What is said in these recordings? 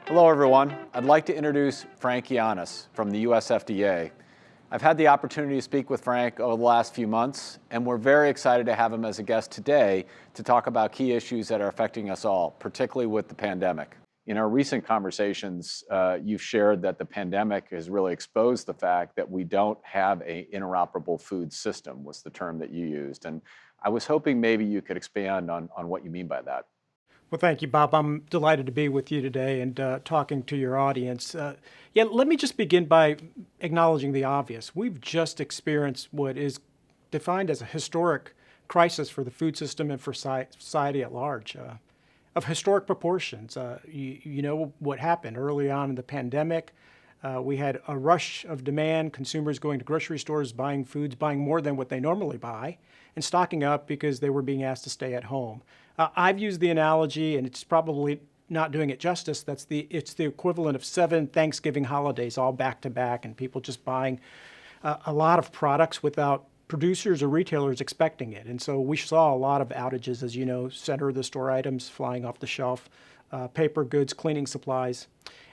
Hello, everyone. I'd like to introduce Frank Yiannas from the US FDA. I've had the opportunity to speak with Frank over the last few months, and we're very excited to have him as a guest today to talk about key issues that are affecting us all, particularly with the pandemic. In our recent conversations, you've shared that the pandemic has really exposed the fact that we don't have an interoperable food system, was the term that you used. And I was hoping maybe you could expand on what you mean by that. Well, thank you, Bob. I'm delighted to be with you today and talking to your audience. Let me just begin by acknowledging the obvious. We've just experienced what is defined as a historic crisis for the food system and for society at large, of historic proportions. You know what happened early on in the pandemic. We had a rush of demand, consumers going to grocery stores, buying foods, buying more than what they normally buy, and stocking up because they were being asked to stay at home. I've used the analogy, and it's probably not doing it justice, it's the equivalent of 7 Thanksgiving holidays all back to back, and people just buying a lot of products without producers or retailers expecting it. And so we saw a lot of outages, as you know, center of the store items flying off the shelf, paper goods, cleaning supplies.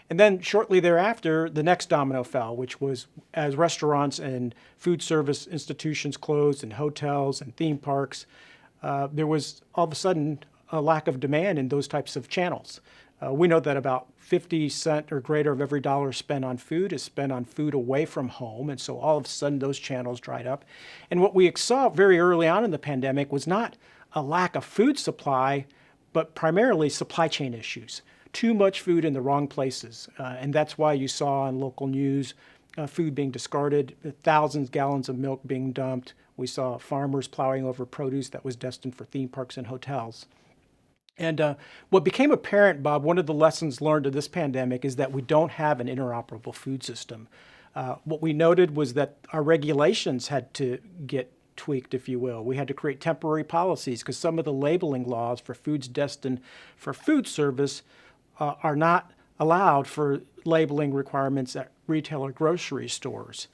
And then shortly thereafter, the next domino fell, which was as restaurants and food service institutions closed and hotels and theme parks, there was all of a sudden a lack of demand in those types of channels. We know that about 50 cents or greater of every dollar spent on food is spent on food away from home. And so all of a sudden those channels dried up. And what we saw very early on in the pandemic was not a lack of food supply, but primarily supply chain issues. Too much food in the wrong places. And that's why you saw on local news food being discarded, thousands of gallons of milk being dumped. We saw farmers plowing over produce that was destined for theme parks and hotels. And what became apparent, Bob, one of the lessons learned of this pandemic is that we don't have an interoperable food system. What we noted was that our regulations had to get tweaked, if you will. We had to create temporary policies because some of the labeling laws for foods destined for food service are not allowed for labeling requirements at retail or grocery stores.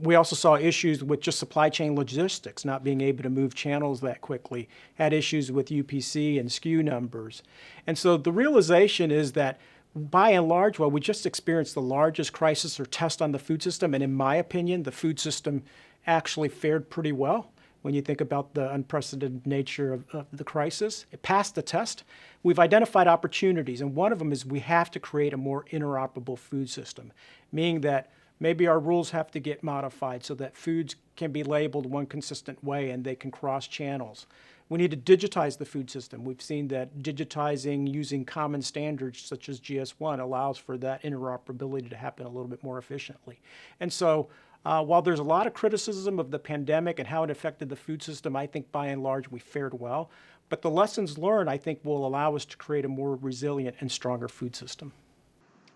We also saw issues with just supply chain logistics, not being able to move channels that quickly, had issues with UPC and SKU numbers. And so the realization is that by and large, while we just experienced the largest crisis or test on the food system, and in my opinion, the food system actually fared pretty well. When you think about the unprecedented nature of the crisis, it passed the test. We've identified opportunities, and one of them is we have to create a more interoperable food system, meaning that maybe our rules have to get modified so that foods can be labeled one consistent way and they can cross channels. We need to digitize the food system. We've seen that digitizing using common standards such as GS1 allows for that interoperability to happen a little bit more efficiently. And so while there's a lot of criticism of the pandemic and how it affected the food system, I think by and large we fared well. But the lessons learned, I think, will allow us to create a more resilient and stronger food system.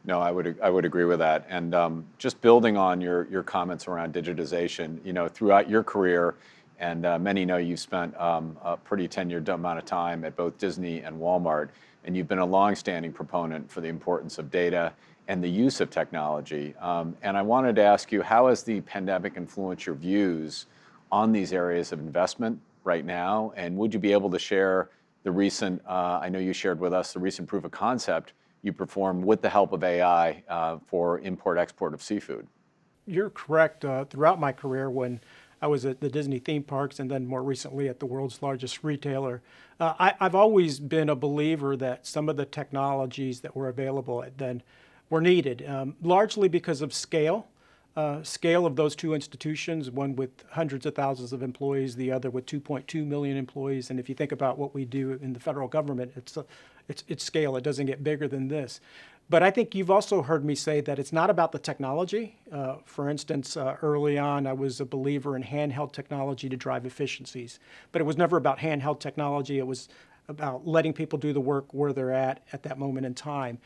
No, I would agree with that. And just building on your comments around digitization, you know, throughout your career, and many know you've spent a pretty tenured amount of time at both Disney and Walmart, and you've been a longstanding proponent for the importance of data and the use of technology. And I wanted to ask you, how has the pandemic influenced your views on these areas of investment right now? And would you be able to share the recent, I know you shared with us the recent proof of concept you performed with the help of AI for import-export of seafood? You're correct. Throughout my career, when I was at the Disney theme parks and then more recently at the world's largest retailer, I've always been a believer that some of the technologies that were available then were needed, largely because of scale. Scale of those two institutions, one with hundreds of thousands of employees, the other with 2.2 million employees. And if you think about what we do in the federal government, it's scale. It doesn't get bigger than this. But I think you've also heard me say that it's not about the technology. For instance, early on, I was a believer in handheld technology to drive efficiencies. But it was never about handheld technology. It was about letting people do the work where they're at that moment in time.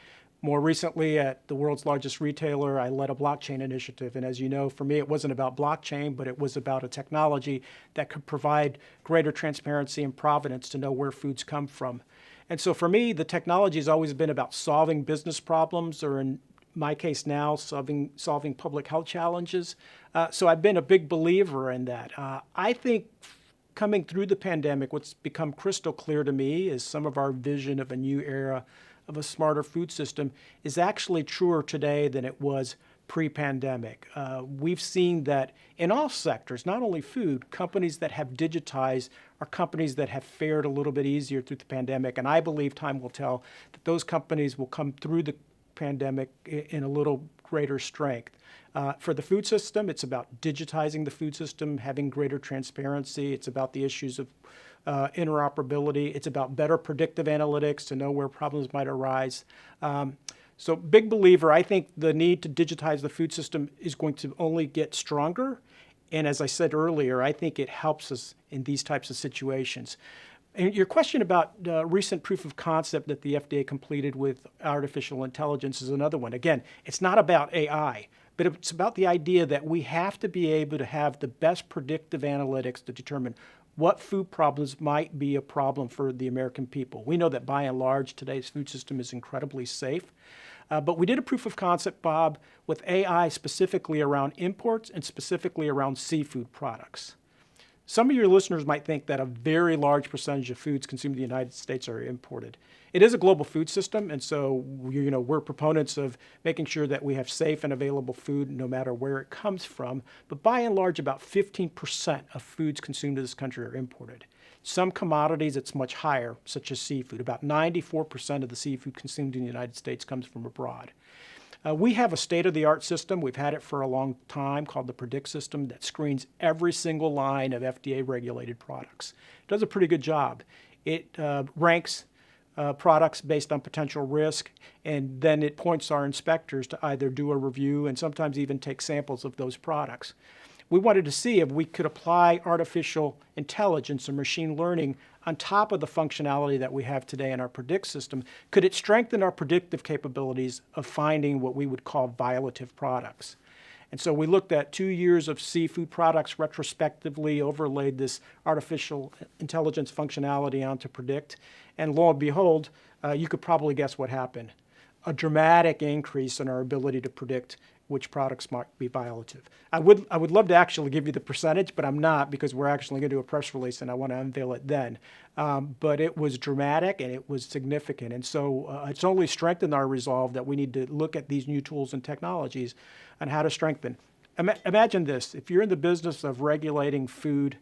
More recently, at the world's largest retailer, I led a blockchain initiative. And as you know, for me, it wasn't about blockchain, but it was about a technology that could provide greater transparency and provenance to know where foods come from. And so for me, the technology has always been about solving business problems, or in my case now, solving public health challenges. So I've been a big believer in that. I think coming through the pandemic, what's become crystal clear to me is some of our vision of a new era of a smarter food system is actually truer today than it was pre-pandemic. We've seen that in all sectors, not only food, companies that have digitized are companies that have fared a little bit easier through the pandemic. And I believe time will tell that those companies will come through the pandemic in a little greater strength. For the food system, it's about digitizing the food system, having greater transparency. It's about the issues of interoperability. It's about better predictive analytics to know where problems might arise. So big believer, I think the need to digitize the food system is going to only get stronger. And as I said earlier, I think it helps us in these types of situations. And your question about recent proof of concept that the FDA completed with artificial intelligence is another one. Again, it's not about AI, but it's about the idea that we have to be able to have the best predictive analytics to determine what food problems might be a problem for the American people. We know that by and large, today's food system is incredibly safe. But we did a proof of concept, Bob, with AI specifically around imports and specifically around seafood products. Some of your listeners might think that a very large percentage of foods consumed in the United States are imported. It is a global food system, and so we're proponents of making sure that we have safe and available food no matter where it comes from. But by and large, about 15% of foods consumed in this country are imported. Some commodities, it's much higher, such as seafood. About 94% of the seafood consumed in the United States comes from abroad. We have a state-of-the-art system. We've had it for a long time called the Predict system that screens every single line of FDA-regulated products. It does a pretty good job. It ranks products based on potential risk, and then it points our inspectors to either do a review and sometimes even take samples of those products. We wanted to see if we could apply artificial intelligence or machine learning on top of the functionality that we have today in our Predict system. Could it strengthen our predictive capabilities of finding what we would call violative products? And so we looked at 2 years of seafood products, retrospectively overlaid this artificial intelligence functionality onto Predict, and lo and behold, you could probably guess what happened. A dramatic increase in our ability to predict which products might be violative. I would love to actually give you the percentage, but I'm not, because we're actually going to do a press release and I want to unveil it then. But it was dramatic and it was significant. And so it's only strengthened our resolve that we need to look at these new tools and technologies and how to strengthen. Imagine this: if you're in the business of regulating food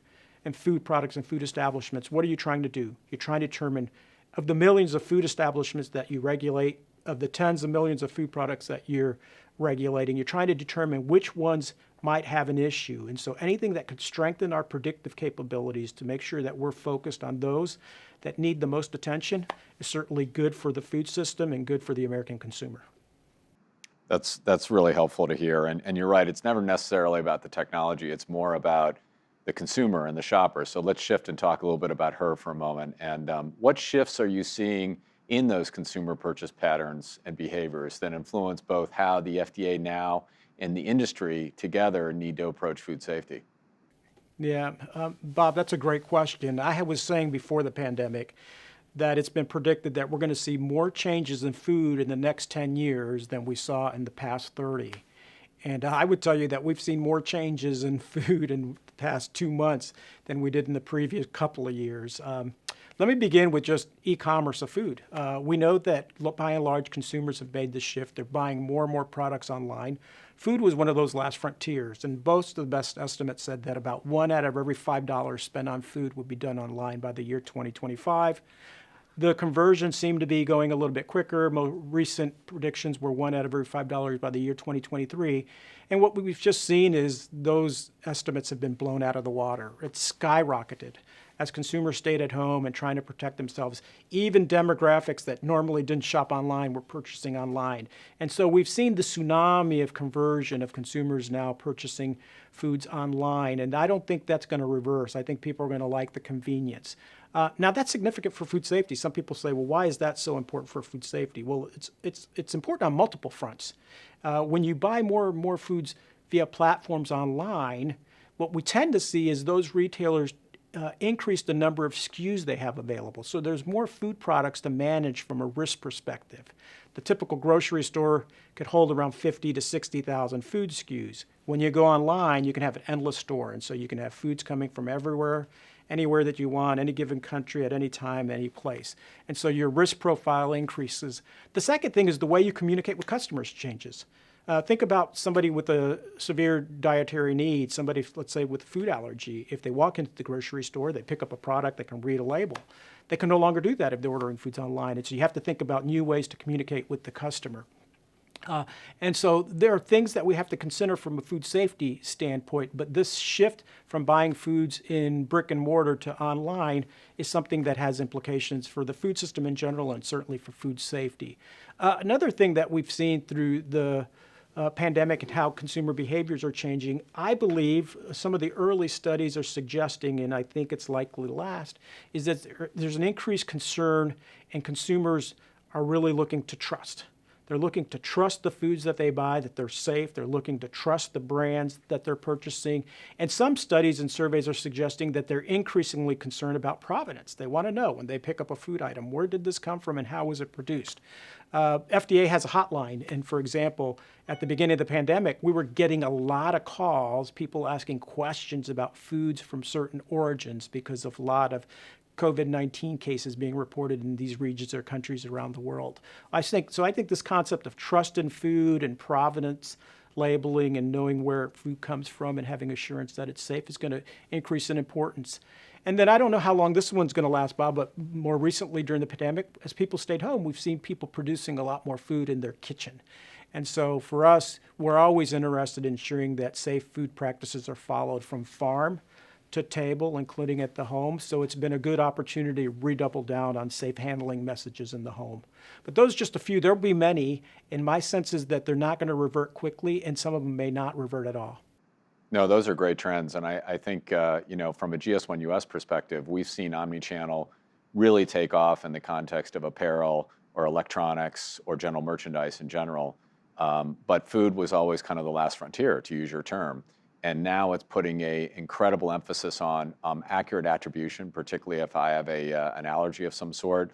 and food products and food establishments, what are you trying to do? You're trying to determine, of the millions of food establishments that you regulate, of the tens of millions of food products that you're regulating, you're trying to determine which ones might have an issue. And so anything that could strengthen our predictive capabilities to make sure that we're focused on those that need the most attention is certainly good for the food system and good for the American consumer. That's really helpful to hear. And you're right, it's never necessarily about the technology, it's more about the consumer and the shopper. So let's shift and talk a little bit about her for a moment. And what shifts are you seeing in those consumer purchase patterns and behaviors that influence both how the FDA now and the industry together need to approach food safety? Yeah, Bob, that's a great question. I was saying before the pandemic that it's been predicted that we're going to see more changes in food in the next 10 years than we saw in the past 30. And I would tell you that we've seen more changes in food in the past 2 months than we did in the previous couple of years. Let me begin with just e-commerce of food. We know that by and large consumers have made this shift. They're buying more and more products online. Food was one of those last frontiers, and most of the best estimates said that about 1 out of every $5 spent on food would be done online by the year 2025. The conversion seemed to be going a little bit quicker. More recent predictions were 1 out of every $5 by the year 2023. And what we've just seen is those estimates have been blown out of the water. It's skyrocketed as consumers stayed at home and trying to protect themselves. Even demographics that normally didn't shop online were purchasing online. And so we've seen the tsunami of conversion of consumers now purchasing foods online. And I don't think that's going to reverse. I think people are going to like the convenience. Now, that's significant for food safety. Some people say, well, why is that so important for food safety? Well, it's important on multiple fronts. When you buy more and more foods via platforms online, what we tend to see is those retailers increase the number of SKUs they have available. So there's more food products to manage from a risk perspective. The typical grocery store could hold around 50 to 60,000 food SKUs. When you go online, you can have an endless store, and so you can have foods coming from everywhere, anywhere that you want, any given country, at any time, any place. And so your risk profile increases. The second thing is the way you communicate with customers changes. Think about somebody with a severe dietary need, somebody, let's say, with food allergy. If they walk into the grocery store, they pick up a product, they can read a label. They can no longer do that if they're ordering foods online. And so you have to think about new ways to communicate with the customer. And so there are things that we have to consider from a food safety standpoint, but this shift from buying foods in brick and mortar to online is something that has implications for the food system in general and certainly for food safety. Another thing that we've seen through the pandemic and how consumer behaviors are changing, I believe some of the early studies are suggesting, and I think it's likely to last, is that there's an increased concern and consumers are really looking to trust. They're looking to trust the foods that they buy, that they're safe. They're looking to trust the brands that they're purchasing. And some studies and surveys are suggesting that they're increasingly concerned about provenance. They want to know when they pick up a food item, where did this come from and how was it produced? FDA has a hotline. And for example, at the beginning of the pandemic, we were getting a lot of calls, people asking questions about foods from certain origins because of a lot of COVID-19 cases being reported in these regions or countries around the world. I think this concept of trust in food and provenance labeling and knowing where food comes from and having assurance that it's safe is going to increase in importance. And then I don't know how long this one's going to last, Bob, but more recently during the pandemic, as people stayed home, we've seen people producing a lot more food in their kitchen. And so for us, we're always interested in ensuring that safe food practices are followed from farm to table, including at the home. So it's been a good opportunity to redouble down on safe handling messages in the home. But those are just a few. There'll be many, and my sense is that they're not going to revert quickly, and some of them may not revert at all. No, those are great trends. And I think, from a GS1 US perspective, we've seen omnichannel really take off in the context of apparel or electronics or general merchandise in general. But food was always kind of the last frontier, to use your term. And now it's putting an incredible emphasis on accurate attribution, particularly if I have an allergy of some sort.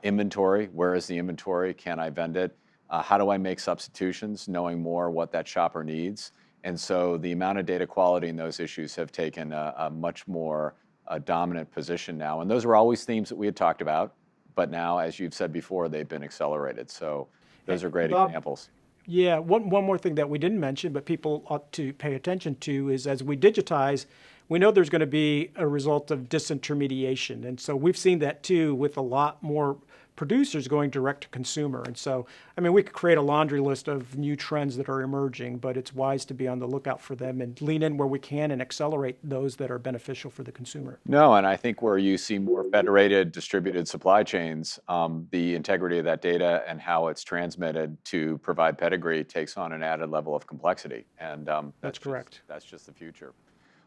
Inventory, where is the inventory? Can I vend it? How do I make substitutions, knowing more what that shopper needs? And so the amount of data quality in those issues have taken a much more dominant position now. And those were always themes that we had talked about, but now, as you've said before, they've been accelerated. So those are great examples. Yeah, one more thing that we didn't mention, but people ought to pay attention to is as we digitize, we know there's going to be a result of disintermediation. And so we've seen that too with a lot more producers going direct to consumer. And so, we could create a laundry list of new trends that are emerging, but it's wise to be on the lookout for them and lean in where we can and accelerate those that are beneficial for the consumer. No, and I think where you see more federated, distributed supply chains, the integrity of that data and how it's transmitted to provide pedigree takes on an added level of complexity. And That's correct. That's just the future.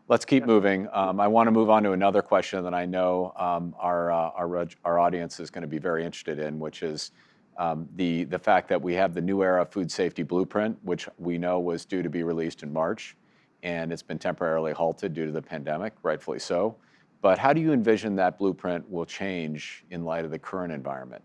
Let's keep moving. I want to move on to another question that I know our audience is going to be very interested in, which is the fact that we have the new era food safety blueprint, which we know was due to be released in March, and it's been temporarily halted due to the pandemic, rightfully so. But how do you envision that blueprint will change in light of the current environment?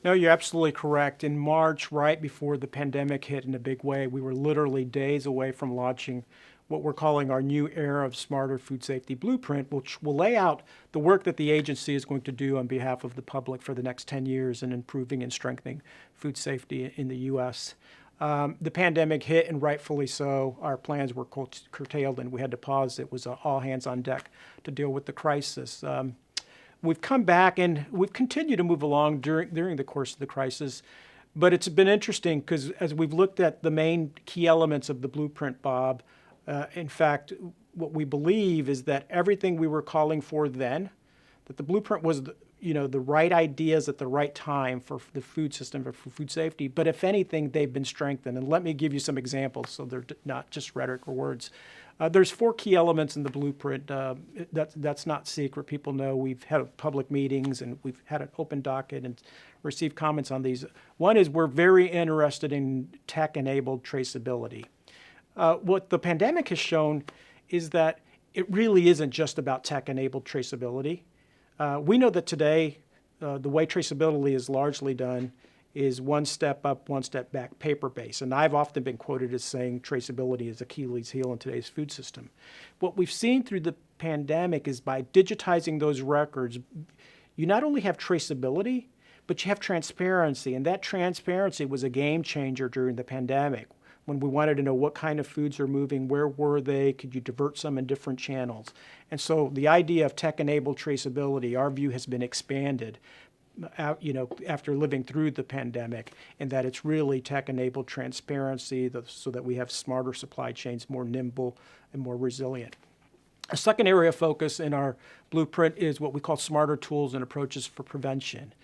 No, you're absolutely correct. In March, right before the pandemic hit in a big way, we were literally days away from launching what we're calling our new era of smarter food safety blueprint, which will lay out the work that the agency is going to do on behalf of the public for the next 10 years in improving and strengthening food safety in the U.S. The pandemic hit, and rightfully so. Our plans were curtailed, and we had to pause. It was all hands on deck to deal with the crisis. We've come back, and we've continued to move along during the course of the crisis. But it's been interesting because as we've looked at the main key elements of the blueprint, Bob, in fact, what we believe is that everything we were calling for then, that the blueprint was the right ideas at the right time for the food system, for food safety. But if anything, they've been strengthened. And let me give you some examples so they're not just rhetoric or words. There's 4 key elements in the blueprint. That's not secret. People know we've had public meetings and we've had an open docket and received comments on these. One is we're very interested in tech-enabled traceability. What the pandemic has shown is that it really isn't just about tech-enabled traceability. We know that today, the way traceability is largely done is one step up, one step back, paper-based. And I've often been quoted as saying traceability is Achilles' heel in today's food system. What we've seen through the pandemic is by digitizing those records, you not only have traceability, but you have transparency. And that transparency was a game changer during the pandemic when we wanted to know what kind of foods are moving, where were they, could you divert some in different channels. And so the idea of tech-enabled traceability, our view has been expanded after living through the pandemic, and that it's really tech-enabled transparency so that we have smarter supply chains, more nimble and more resilient. A second area of focus in our blueprint is what we call smarter tools and approaches for prevention.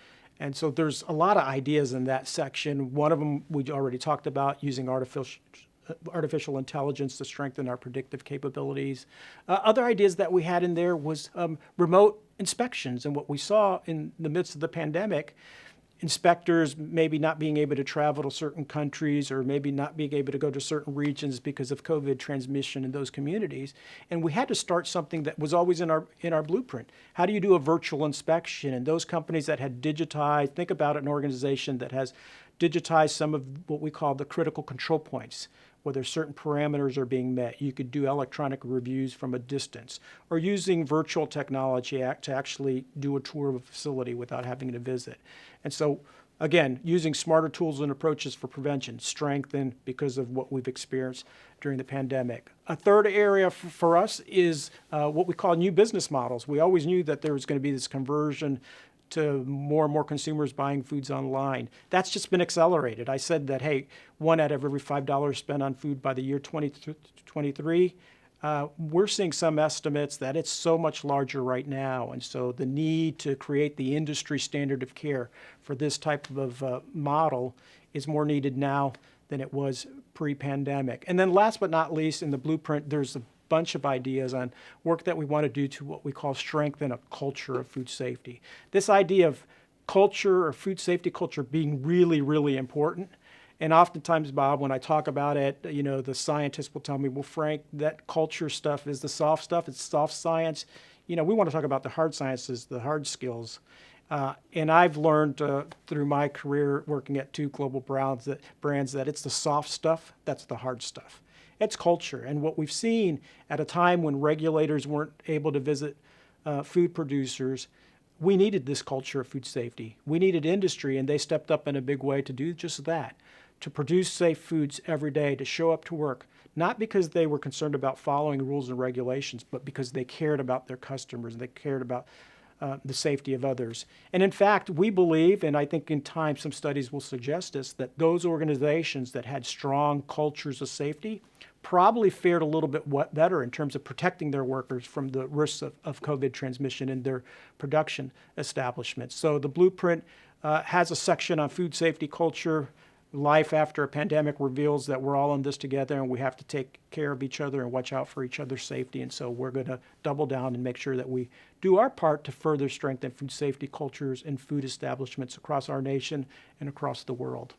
And so there's a lot of ideas in that section. One of them we already talked about, using artificial intelligence to strengthen our predictive capabilities. Other ideas that we had in there was remote inspections. And what we saw in the midst of the pandemic, inspectors maybe not being able to travel to certain countries or maybe not being able to go to certain regions because of COVID transmission in those communities. And we had to start something that was always in our blueprint. How do you do a virtual inspection? And those companies that had digitized, think about an organization that has digitized some of what we call the critical control points, whether certain parameters are being met. You could do electronic reviews from a distance, or using virtual technology to actually do a tour of a facility without having to visit. And so, again, using smarter tools and approaches for prevention, strengthened because of what we've experienced during the pandemic. A third area for us is what we call new business models. We always knew that there was going to be this conversion to more and more consumers buying foods online. That's just been accelerated. I said that, hey, one out of every $5 spent on food by the year 2023. We're seeing some estimates that it's so much larger right now. And so the need to create the industry standard of care for this type of model is more needed now than it was pre-pandemic. And then last but not least, in the blueprint, there's a bunch of ideas on work that we want to do to what we call strengthen a culture of food safety. This idea of culture or food safety culture being really, really important. And oftentimes, Bob, when I talk about it, the scientists will tell me, well, Frank, that culture stuff is the soft stuff. It's soft science. We want to talk about the hard sciences, the hard skills. And I've learned through my career working at two global brands that it's the soft stuff, that's the hard stuff. It's culture. And what we've seen at a time when regulators weren't able to visit food producers, we needed this culture of food safety. We needed industry, and they stepped up in a big way to do just that, to produce safe foods every day, to show up to work, not because they were concerned about following rules and regulations, but because they cared about their customers and they cared about the safety of others. And in fact, we believe, and I think in time some studies will suggest this, that those organizations that had strong cultures of safety probably fared a little bit better in terms of protecting their workers from the risks of COVID transmission in their production establishments. So the blueprint has a section on food safety culture. Life after a pandemic reveals that we're all in this together, and we have to take care of each other and watch out for each other's safety. And so we're going to double down and make sure that we do our part to further strengthen food safety cultures in food establishments across our nation and across the world.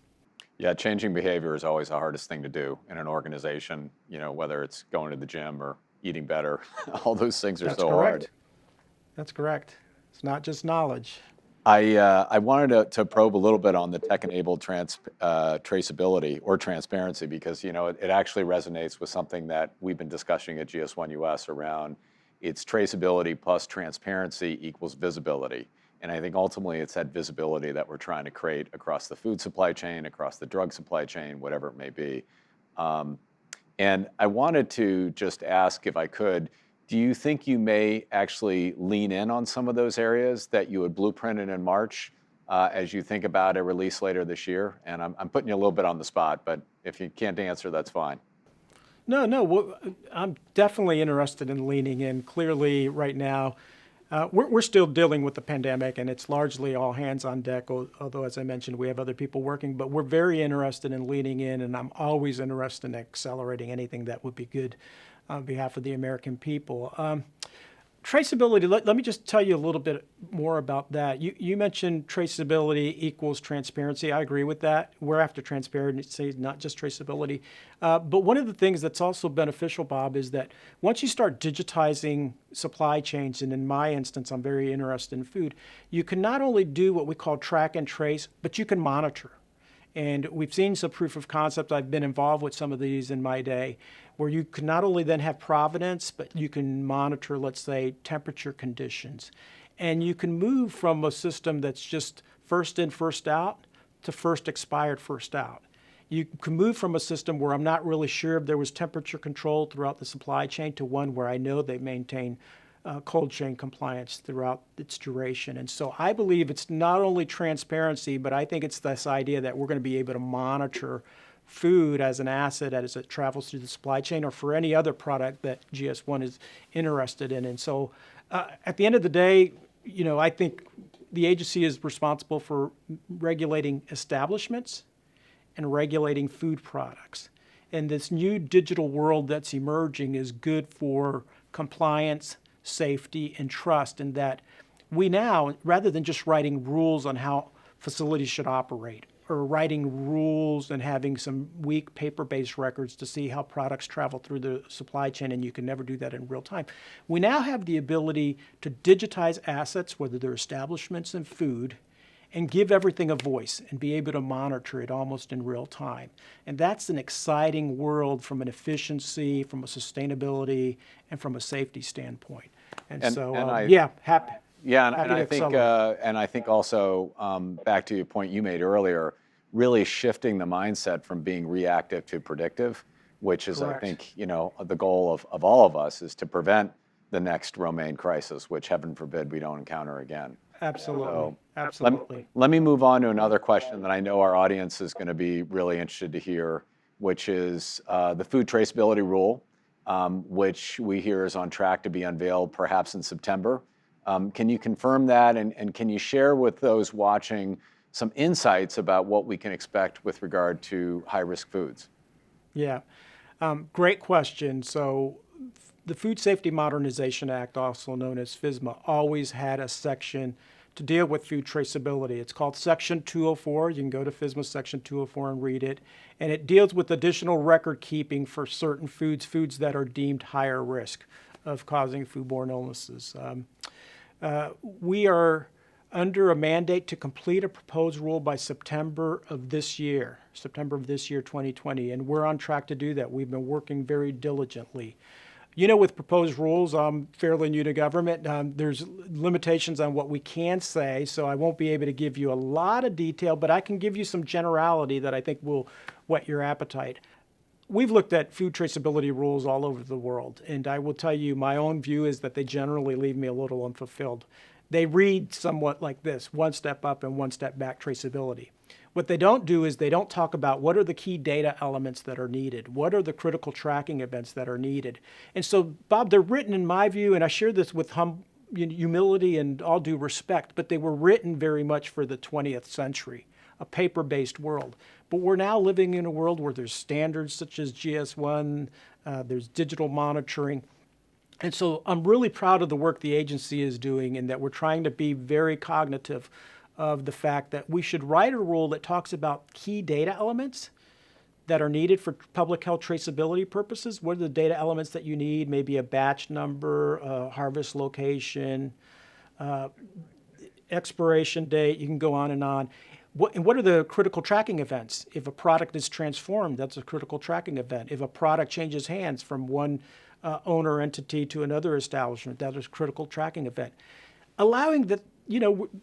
Yeah, changing behavior is always the hardest thing to do in an organization, whether it's going to the gym or eating better. All those things are so hard. That's correct. It's not just knowledge. I wanted to probe a little bit on the tech-enabled traceability or transparency because, it actually resonates with something that we've been discussing at GS1 US around it's traceability plus transparency equals visibility. And I think ultimately it's that visibility that we're trying to create across the food supply chain, across the drug supply chain, whatever it may be. And I wanted to just ask if I could, do you think you may actually lean in on some of those areas that you had blueprinted in March as you think about a release later this year? And I'm putting you a little bit on the spot, but if you can't answer, that's fine. No, I'm definitely interested in leaning in. Clearly, right now, we're still dealing with the pandemic, and it's largely all hands on deck, although, as I mentioned, we have other people working. But we're very interested in leaning in, and I'm always interested in accelerating anything that would be good on behalf of the American people. Traceability, let me just tell you a little bit more about that. You mentioned traceability equals transparency. I agree with that. We're after transparency, not just traceability. But one of the things that's also beneficial, Bob, is that once you start digitizing supply chains, and in my instance, I'm very interested in food, you can not only do what we call track and trace, but you can monitor. And we've seen some proof of concept. I've been involved with some of these in my day, where you can not only then have provenance, but you can monitor, let's say, temperature conditions. And you can move from a system that's just first in, first out to first expired, first out. You can move from a system where I'm not really sure if there was temperature control throughout the supply chain to one where I know they maintain cold chain compliance throughout its duration. And so I believe it's not only transparency, but I think it's this idea that we're going to be able to monitor food as an asset as it travels through the supply chain, or for any other product that GS1 is interested in. And so at the end of the day, I think the agency is responsible for regulating establishments and regulating food products. And this new digital world that's emerging is good for compliance, safety, and trust, in that we now, rather than just writing rules on how facilities should operate, or writing rules and having some weak paper-based records to see how products travel through the supply chain, and you can never do that in real time. We now have the ability to digitize assets, whether they're establishments and food, and give everything a voice and be able to monitor it almost in real time. And that's an exciting world from an efficiency, from a sustainability, and from a safety standpoint. And so, happy. Yeah, and happy to I think, accelerate. and I think also, back to your point you made earlier, really shifting the mindset from being reactive to predictive, which is, Correct. I think, the goal of all of us, is to prevent the next romaine crisis, which heaven forbid we don't encounter again. Absolutely. So, Absolutely. Let me move on to another question that I know our audience is going to be really interested to hear, which is the food traceability rule, which we hear is on track to be unveiled perhaps in September. Can you confirm that, and can you share with those watching some insights about what we can expect with regard to high-risk foods? Yeah, great question. So the Food Safety Modernization Act, also known as FSMA, always had a section to deal with food traceability. It's called Section 204. You can go to FSMA Section 204 and read it. And it deals with additional record keeping for certain foods that are deemed higher risk of causing foodborne illnesses. We are under a mandate to complete a proposed rule by September of this year, 2020, and we're on track to do that. We've been working very diligently. With proposed rules, I'm fairly new to government. There's limitations on what we can say, so I won't be able to give you a lot of detail, but I can give you some generality that I think will whet your appetite. We've looked at food traceability rules all over the world, and I will tell you my own view is that they generally leave me a little unfulfilled. They read somewhat like this: one step up and one step back traceability. What they don't do is they don't talk about what are the key data elements that are needed, what are the critical tracking events that are needed. And so, Bob, they're written, in my view, and I share this with humility and all due respect, but they were written very much for the 20th century, a paper-based world. But we're now living in a world where there's standards such as GS1, there's digital monitoring. And so I'm really proud of the work the agency is doing, and that we're trying to be very cognitive of the fact that we should write a rule that talks about key data elements that are needed for public health traceability purposes. What are the data elements that you need? Maybe a batch number, a harvest location, expiration date, you can go on and on. What are the critical tracking events? If a product is transformed, that's a critical tracking event. If a product changes hands from one owner entity to another establishment, that is a critical tracking event. Allowing that,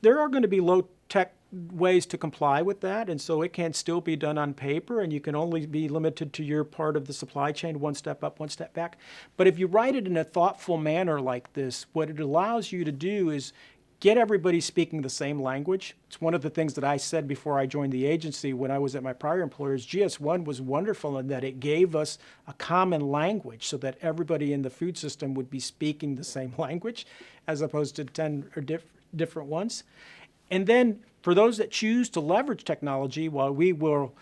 there are going to be low-tech ways to comply with that, and so it can still be done on paper, and you can only be limited to your part of the supply chain, one step up, one step back. But if you write it in a thoughtful manner like this, what it allows you to do is get everybody speaking the same language. It's one of the things that I said before I joined the agency when I was at my prior employers. GS1 was wonderful in that it gave us a common language so that everybody in the food system would be speaking the same language, as opposed to 10 or different ones. And then for those that choose to leverage technology, while we will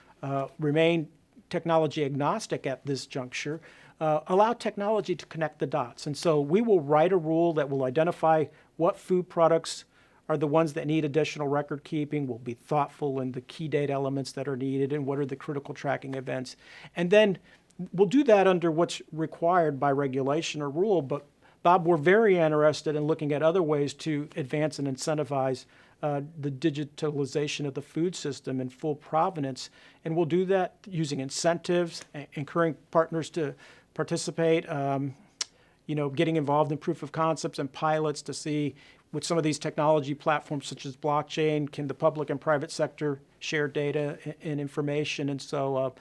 remain technology agnostic at this juncture, allow technology to connect the dots. And so we will write a rule that will identify what food products are the ones that need additional record keeping. We'll be thoughtful in the key data elements that are needed and what are the critical tracking events. And then we'll do that under what's required by regulation or rule. But Bob, we're very interested in looking at other ways to advance and incentivize the digitalization of the food system and full provenance. And we'll do that using incentives, encouraging partners to participate, getting involved in proof of concepts and pilots to see with some of these technology platforms such as blockchain, can the public and private sector share data and information. And so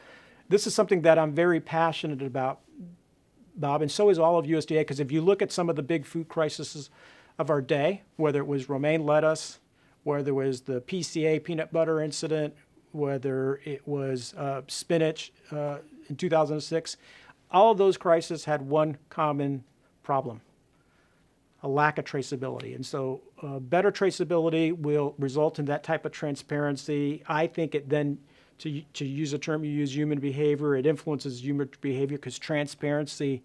this is something that I'm very passionate about, Bob, and so is all of USDA, because if you look at some of the big food crises of our day, whether it was romaine lettuce, whether it was the PCA peanut butter incident, whether it was spinach in 2006, all of those crises had one common problem: a lack of traceability. And so better traceability will result in that type of transparency. I think it then, to use a term you use, human behavior, it influences human behavior because transparency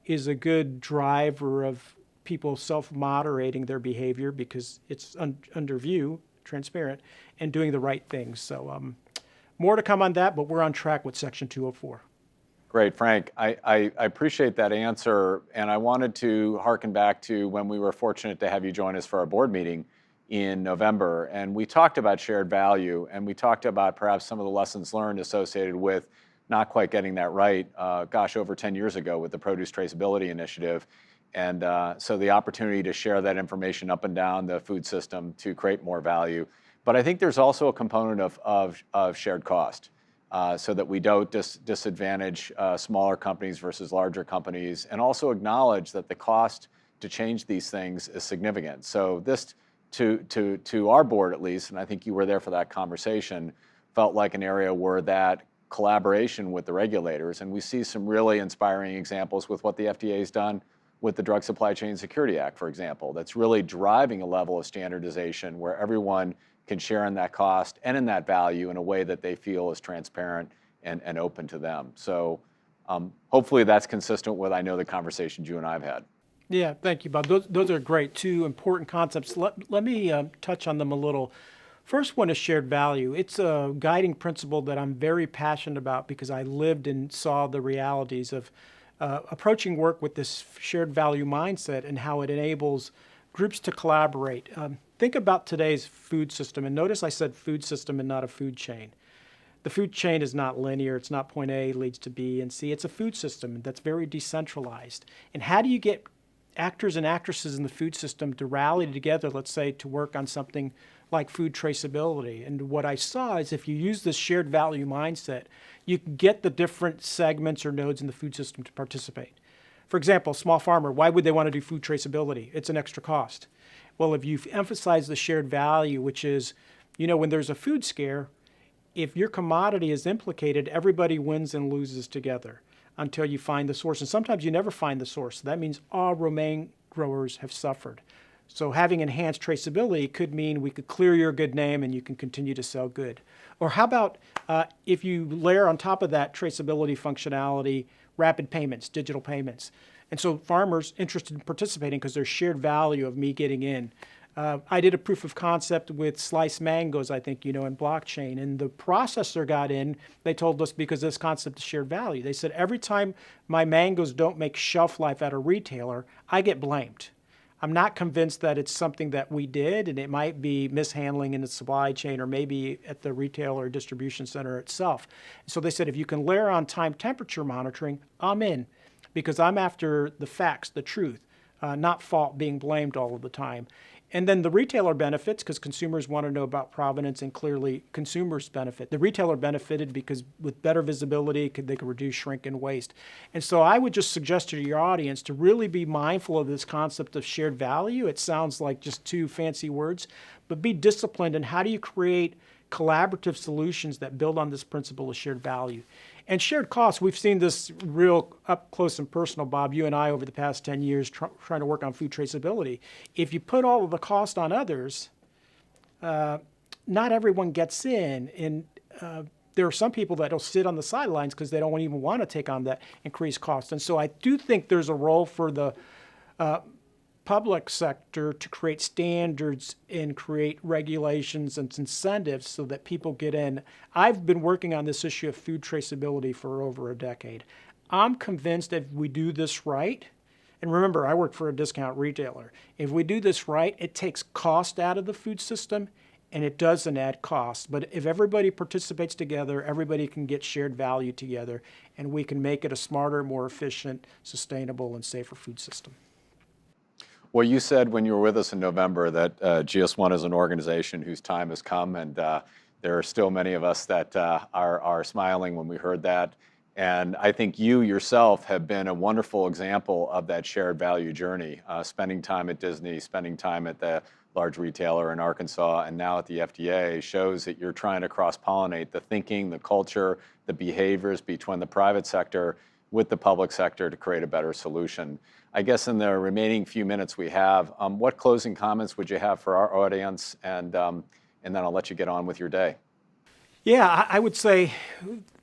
is a good driver of people self-moderating their behavior because it's under view, transparent, and doing the right things. So more to come on that, but we're on track with Section 204. Great, Frank. I appreciate that answer, and I wanted to harken back to when we were fortunate to have you join us for our board meeting in November, and we talked about shared value, and we talked about perhaps some of the lessons learned associated with not quite getting that right, over 10 years ago with the Produce Traceability Initiative, and so the opportunity to share that information up and down the food system to create more value. But I think there's also a component of shared cost. So that we don't disadvantage smaller companies versus larger companies, and also acknowledge that the cost to change these things is significant. So this, to our board at least, and I think you were there for that conversation, felt like an area where that collaboration with the regulators, and we see some really inspiring examples with what the FDA has done with the Drug Supply Chain Security Act, for example, that's really driving a level of standardization where everyone can share in that cost and in that value in a way that they feel is transparent and open to them. So hopefully that's consistent with, I know, the conversations you and I have had. Yeah, thank you, Bob. Those are great, two important concepts. Let me touch on them a little. First one is shared value. It's a guiding principle that I'm very passionate about because I lived and saw the realities of approaching work with this shared value mindset and how it enables groups to collaborate. Think about today's food system, and notice I said food system and not a food chain. The food chain is not linear. It's not point A leads to B and C. It's a food system that's very decentralized. And how do you get actors and actresses in the food system to rally together, let's say, to work on something like food traceability? And what I saw is if you use this shared value mindset, you can get the different segments or nodes in the food system to participate. For example, small farmer, why would they want to do food traceability? It's an extra cost. Well, if you emphasize the shared value, which is, when there's a food scare, if your commodity is implicated, everybody wins and loses together until you find the source. And sometimes you never find the source. That means all romaine growers have suffered. So having enhanced traceability could mean we could clear your good name and you can continue to sell good. Or how about if you layer on top of that traceability functionality, rapid payments, digital payments. And so farmers interested in participating because there's shared value of me getting in. I did a proof of concept with sliced mangoes, I think, in blockchain. And the processor got in, they told us because this concept is shared value. They said, every time my mangoes don't make shelf life at a retailer, I get blamed. I'm not convinced that it's something that we did, and it might be mishandling in the supply chain or maybe at the retail or distribution center itself. So they said, if you can layer on time temperature monitoring, I'm in, because I'm after the facts, the truth, not fault being blamed all of the time. And then the retailer benefits because consumers want to know about provenance, and clearly consumers benefit. The retailer benefited because with better visibility, they could reduce shrink and waste. And so I would just suggest to your audience to really be mindful of this concept of shared value. It sounds like just two fancy words, but be disciplined in how do you create collaborative solutions that build on this principle of shared value. And shared costs, we've seen this real up close and personal, Bob, you and I over the past 10 years trying to work on food traceability. If you put all of the cost on others, not everyone gets in. And there are some people that will sit on the sidelines because they don't even want to take on that increased cost. And so I do think there's a role for the public sector to create standards and create regulations and incentives so that people get in. I've been working on this issue of food traceability for over a decade. I'm convinced that if we do this right, And remember, I work for a discount retailer. If we do this right, it takes cost out of the food system and it doesn't add cost. But if everybody participates together, everybody can get shared value together, and we can make it a smarter, more efficient, sustainable, and safer food system. Well, you said when you were with us in November that GS1 is an organization whose time has come, and there are still many of us that are smiling when we heard that. And I think you yourself have been a wonderful example of that shared value journey, spending time at Disney, spending time at the large retailer in Arkansas, and now at the FDA shows that you're trying to cross-pollinate the thinking, the culture, the behaviors between the private sector with the public sector to create a better solution. I guess in the remaining few minutes we have, what closing comments would you have for our audience? And then I'll let you get on with your day. Yeah, I would say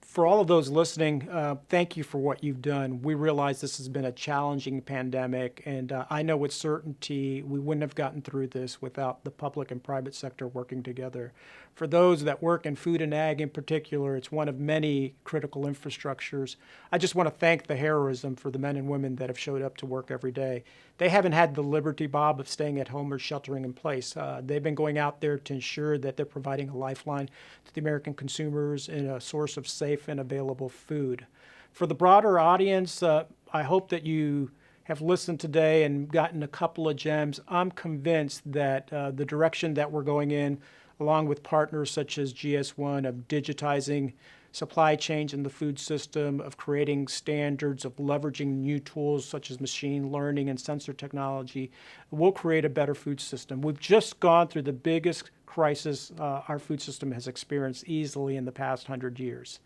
for all of those listening, thank you for what you've done. We realize this has been a challenging pandemic, and I know with certainty we wouldn't have gotten through this without the public and private sector working together. For those that work in food and ag in particular, it's one of many critical infrastructures. I just want to thank the heroism for the men and women that have showed up to work every day. They haven't had the liberty, Bob, of staying at home or sheltering in place. They've been going out there to ensure that they're providing a lifeline to the American consumers and a source of safe and available food. For the broader audience, I hope that you have listened today and gotten a couple of gems. I'm convinced that the direction that we're going in, along with partners such as GS1, of digitizing supply chains in the food system, of creating standards, of leveraging new tools such as machine learning and sensor technology, will create a better food system. We've just gone through the biggest crisis our food system has experienced easily in the past 100 years.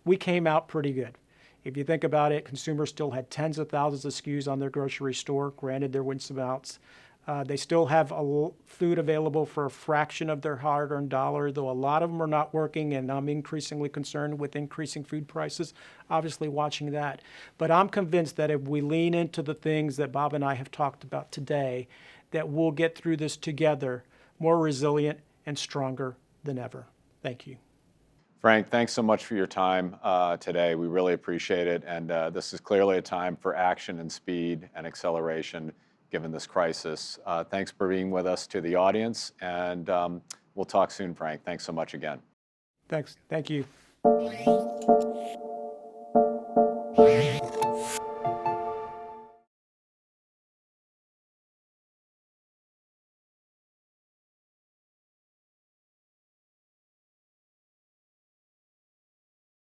We came out pretty good. If you think about it, consumers still had tens of thousands of SKUs on their grocery store. Granted, there were some outs. They still have food available for a fraction of their hard-earned dollar, though a lot of them are not working, and I'm increasingly concerned with increasing food prices, obviously watching that. But I'm convinced that if we lean into the things that Bob and I have talked about today, that we'll get through this together, more resilient and stronger than ever. Thank you. Frank, thanks so much for your time today. We really appreciate it. And this is clearly a time for action and speed and acceleration given this crisis. Thanks for being with us to the audience. And we'll talk soon, Frank. Thanks so much again. Thanks. Thank you.